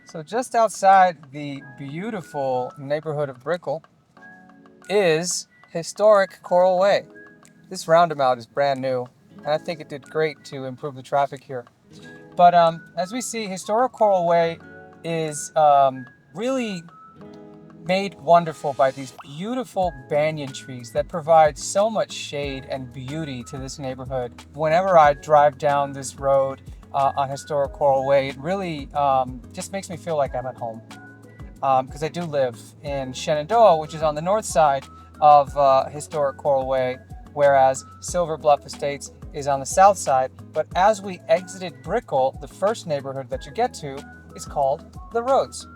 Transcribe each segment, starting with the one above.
So just outside the beautiful neighborhood of Brickell is historic Coral Way. This roundabout is brand new, and I think it did great to improve the traffic here. But as we see, historic Coral Way is really made wonderful by these beautiful banyan trees that provide so much shade and beauty to this neighborhood. Whenever I drive down this road on historic Coral Way, it really just makes me feel like I'm at home. Because I do live in Shenandoah, which is on the north side of historic Coral Way, whereas Silver Bluff Estates is on the south side. But as we exited Brickell, the first neighborhood that you get to is called The Roads.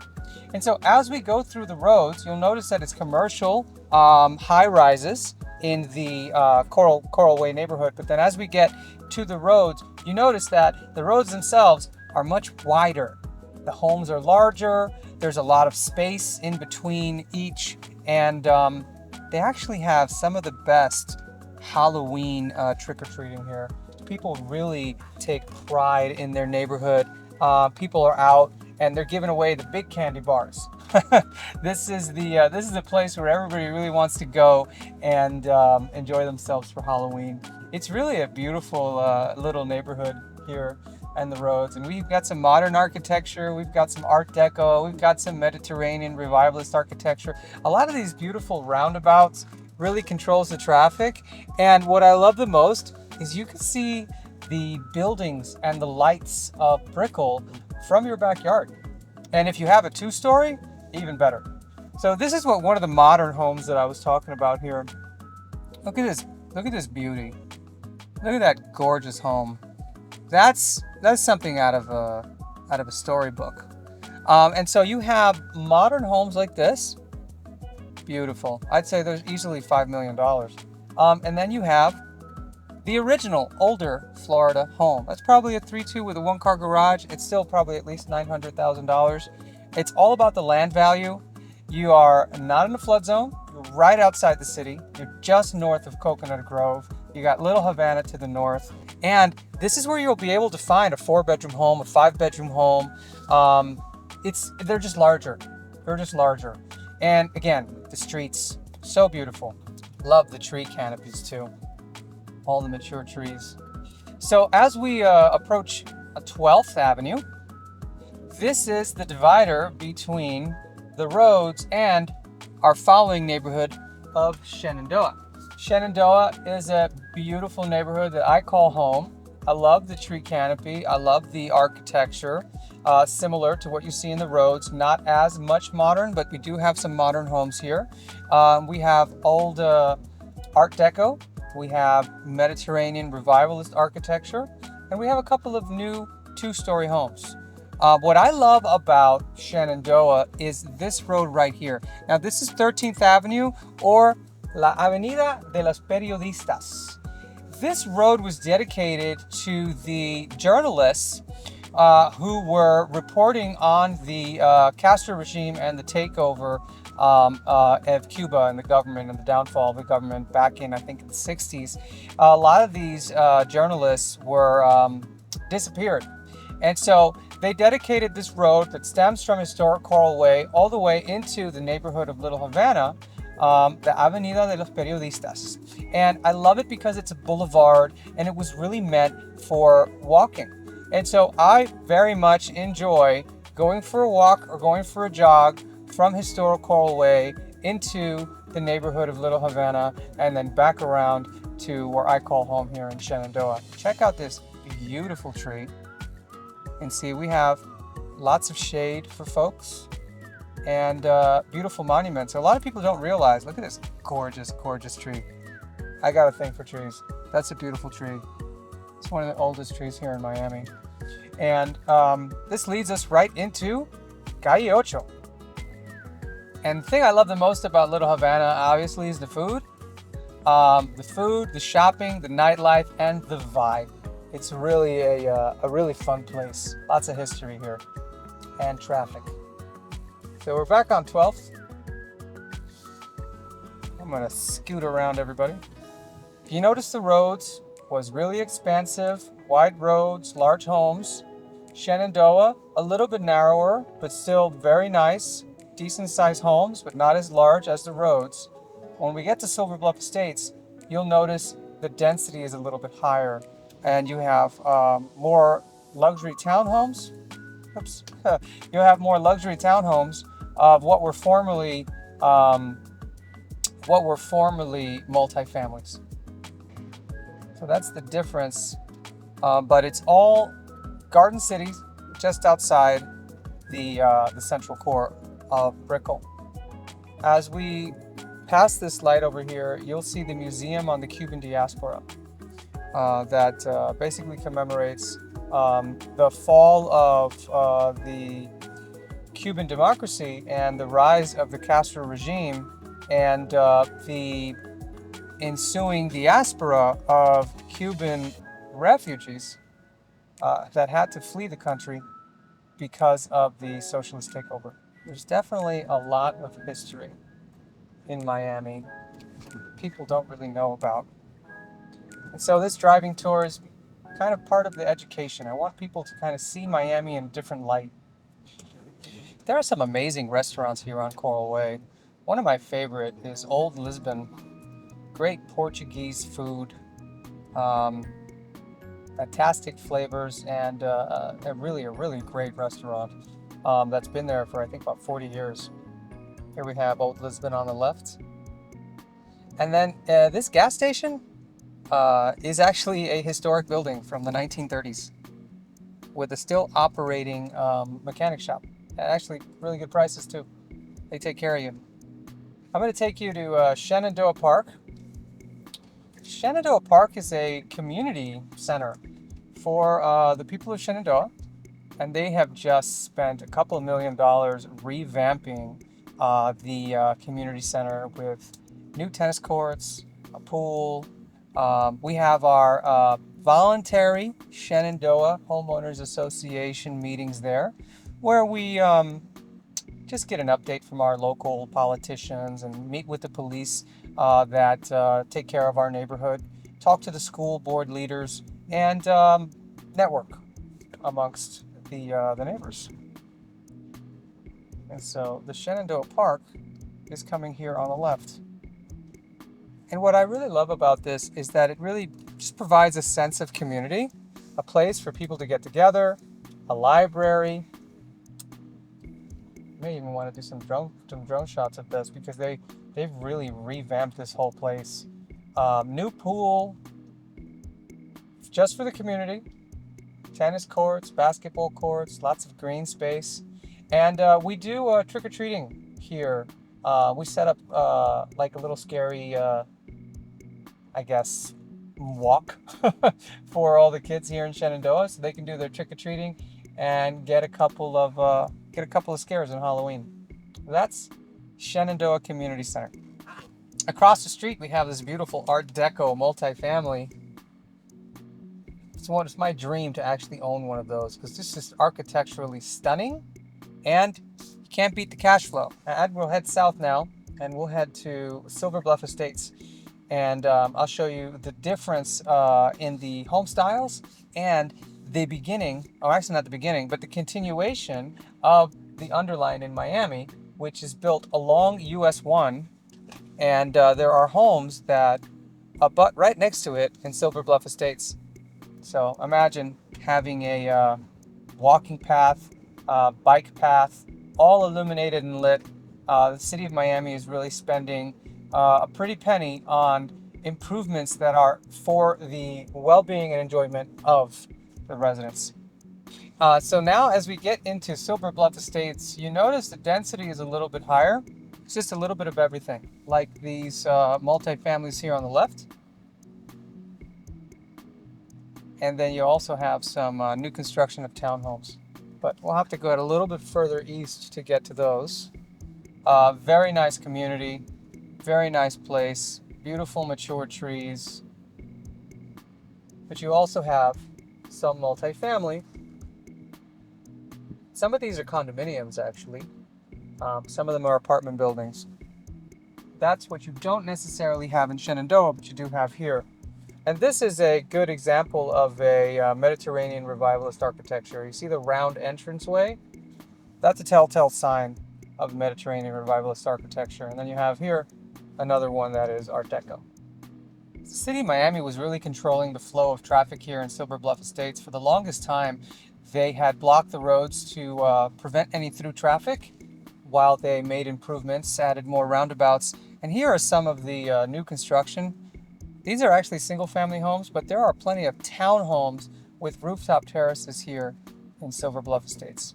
And so as we go through the roads, you'll notice that it's commercial high rises in the Coral Way neighborhood. But then as we get to the roads, you notice that the roads themselves are much wider. The homes are larger. There's a lot of space in between each. And they actually have some of the best Halloween trick-or-treating here. People really take pride in their neighborhood. People are out and they're giving away the big candy bars. This is the place where everybody really wants to go and enjoy themselves for Halloween. It's really a beautiful little neighborhood here and the roads, and we've got some modern architecture, we've got some Art Deco, we've got some Mediterranean revivalist architecture. A lot of these beautiful roundabouts really controls the traffic, and what I love the most is you can see the buildings and the lights of Brickell from your backyard. And if you have a two-story, even better. So this is what one of the modern homes that I was talking about here. Look at this beauty. Look at that gorgeous home. That's something out of a storybook. And so you have modern homes like this. Beautiful. I'd say there's easily $5 million. And then you have the original older Florida home. That's probably a 3-2 with a 1-car garage. It's still probably at least $900,000. It's all about the land value. You are not in a flood zone. You're right outside the city. You're just north of Coconut Grove. You got Little Havana to the north. And this is where you'll be able to find a 4-bedroom home, a 5-bedroom home. They're just larger. They're just larger. And again, the streets, so beautiful. Love the tree canopies too. All the mature trees. So as we approach 12th Avenue, this is the divider between the roads and our following neighborhood of Shenandoah. Shenandoah is a beautiful neighborhood that I call home. I love the tree canopy. I love the architecture, similar to what you see in the roads. Not as much modern, but we do have some modern homes here. We have old Art Deco. We have Mediterranean revivalist architecture, and we have a couple of new 2-story homes. What I love about Shenandoah is this road right here. Now this is 13th Avenue, or La Avenida de los Periodistas. This road was dedicated to the journalists who were reporting on the Castro regime and the takeover of Cuba and the government and the downfall of the government back in, I think, the 60s. A lot of these journalists were disappeared. And so they dedicated this road that stems from historic Coral Way all the way into the neighborhood of Little Havana, the Avenida de los Periodistas. And I love it because it's a boulevard and it was really meant for walking. And so I very much enjoy going for a walk or going for a jog from historic Coral Way into the neighborhood of Little Havana and then back around to where I call home here in Shenandoah. Check out this beautiful tree. And see, we have lots of shade for folks and beautiful monuments. A lot of people don't realize, look at this gorgeous, gorgeous tree. I got a thing for trees. That's a beautiful tree. It's one of the oldest trees here in Miami. And this leads us right into Calle Ocho. And the thing I love the most about Little Havana, obviously, is the food. The shopping, the nightlife, and the vibe. It's really a really fun place. Lots of history here and traffic. So we're back on 12th. I'm gonna scoot around everybody. You notice the roads was really expansive, wide roads, large homes. Shenandoah, a little bit narrower, but still very nice, decent sized homes, but not as large as the roads. When we get to Silver Bluff Estates, you'll notice the density is a little bit higher, and you have more luxury townhomes. Oops, you have more luxury townhomes of um, what were formerly multifamilies. So that's the difference. But it's all Garden City, just outside the central core of Brickell. As we pass this light over here, you'll see the Museum on the Cuban Diaspora that basically commemorates the fall of the Cuban democracy and the rise of the Castro regime and the ensuing diaspora of Cuban refugees that had to flee the country because of the socialist takeover. There's definitely a lot of history in Miami people don't really know about. And so this driving tour is kind of part of the education. I want people to kind of see Miami in a different light. There are some amazing restaurants here on Coral Way. One of my favorite is Old Lisbon. Great Portuguese food, fantastic flavors, and a really great restaurant that's been there for I think about 40 years. Here we have Old Lisbon on the left. And then this gas station is actually a historic building from the 1930s with a still operating mechanic shop. And actually, really good prices too. They take care of you. I'm going to take you to Shenandoah Park. Shenandoah Park is a community center for the people of Shenandoah, and they have just spent a couple of $1 million revamping the community center with new tennis courts, a pool. We have our voluntary Shenandoah Homeowners Association meetings there, where we just get an update from our local politicians and meet with the police that take care of our neighborhood, talk to the school board leaders, and network amongst the neighbors. And so the Shenandoah Park is coming here on the left. And what I really love about this is that it really just provides a sense of community, a place for people to get together, a library. May even want to do some drone shots of this because they've really revamped this whole place. New pool, just for the community. Tennis courts, basketball courts, lots of green space, and we do trick-or-treating here. We set up like a little scary, I guess, walk for all the kids here in Shenandoah, so they can do their trick-or-treating and get a couple of scares on Halloween. That's Shenandoah Community Center. Across the street, we have this beautiful Art Deco multifamily. It's my dream to actually own one of those because this is architecturally stunning, and you can't beat the cash flow. And we'll head south now, and we'll head to Silver Bluff Estates. And I'll show you the difference in the home styles and the beginning, or actually not the beginning, but the continuation of the underline in Miami, which is built along US 1. And there are homes that abut right next to it in Silver Bluff Estates. So imagine having a walking path, bike path, all illuminated and lit. The city of Miami is really spending a pretty penny on improvements that are for the well-being and enjoyment of the residents. So now as we get into Silver Bluff Estates, you notice the density is a little bit higher. It's just a little bit of everything, like these multifamilies here on the left. And then you also have some new construction of townhomes. But we'll have to go a little bit further east to get to those. Very nice community, very nice place, beautiful mature trees. But you also have some multifamily. Some of these are condominiums, actually. Some of them are apartment buildings. That's what you don't necessarily have in Shenandoah, but you do have here. And this is a good example of a Mediterranean revivalist architecture. You see the round entranceway? That's a telltale sign of Mediterranean revivalist architecture. And then you have here another one that is Art Deco. The city of Miami was really controlling the flow of traffic here in Silver Bluff Estates. For the longest time, they had blocked the roads to prevent any through traffic while they made improvements, added more roundabouts. And here are some of the new construction. These are actually single-family homes, but there are plenty of townhomes with rooftop terraces here in Silver Bluff Estates.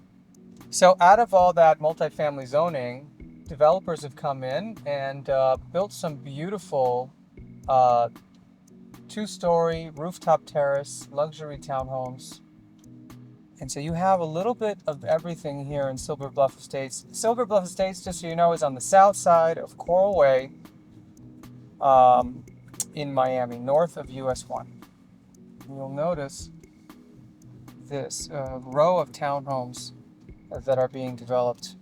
So out of all that multifamily zoning, developers have come in and built some beautiful two-story rooftop terrace luxury townhomes. And so you have a little bit of everything here in Silver Bluff Estates. Silver Bluff Estates, just so you know, is on the south side of Coral Way in Miami, north of US 1. You'll notice this row of townhomes that are being developed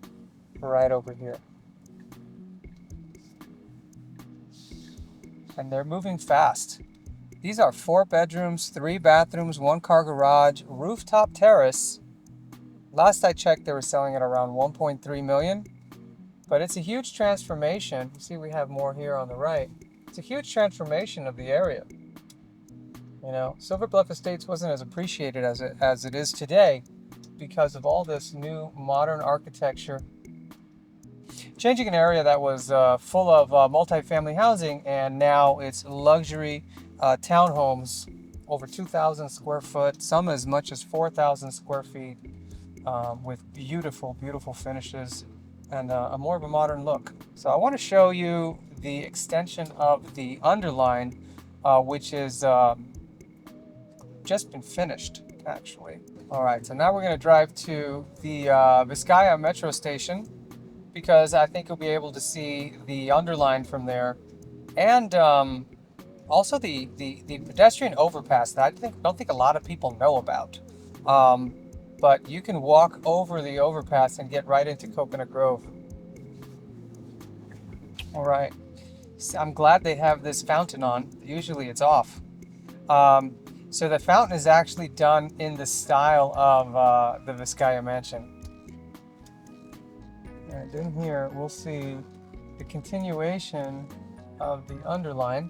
right over here. And they're moving fast. These are 4 bedrooms, 3 bathrooms, 1 car garage, rooftop terrace. Last I checked, they were selling at around 1.3 million. But it's a huge transformation. You see, we have more here on the right. It's a huge transformation of the area. You know, Silver Bluff Estates wasn't as appreciated as it is today because of all this new modern architecture. Changing an area that was full of multifamily housing, and now it's luxury townhomes, over 2,000 square foot, some as much as 4,000 square feet, with beautiful, beautiful finishes and more of a modern look. So I want to show you the extension of the underline, which is just been finished, actually. All right, so now we're going to drive to the Vizcaya metro station, because I think you'll be able to see the underline from there, and also the pedestrian overpass that I don't think a lot of people know about. But you can walk over the overpass and get right into Coconut Grove. All right, so I'm glad they have this fountain on. Usually it's off. So the fountain is actually done in the style of the Vizcaya mansion. And in here, we'll see the continuation of the underline,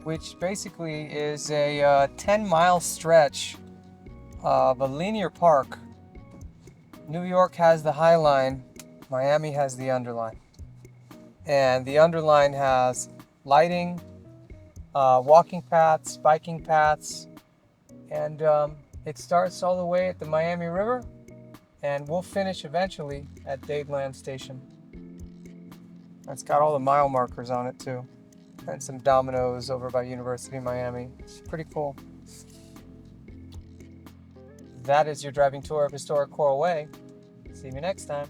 which basically is a 10-mile stretch of a linear park. New York has the High Line, Miami has the Underline. And the Underline has lighting, walking paths, biking paths, and it starts all the way at the Miami River, and we'll finish eventually at Dadeland Station. It's got all the mile markers on it too, and some dominoes over by University of Miami. It's pretty cool. That is your driving tour of historic Coral Way. See you next time.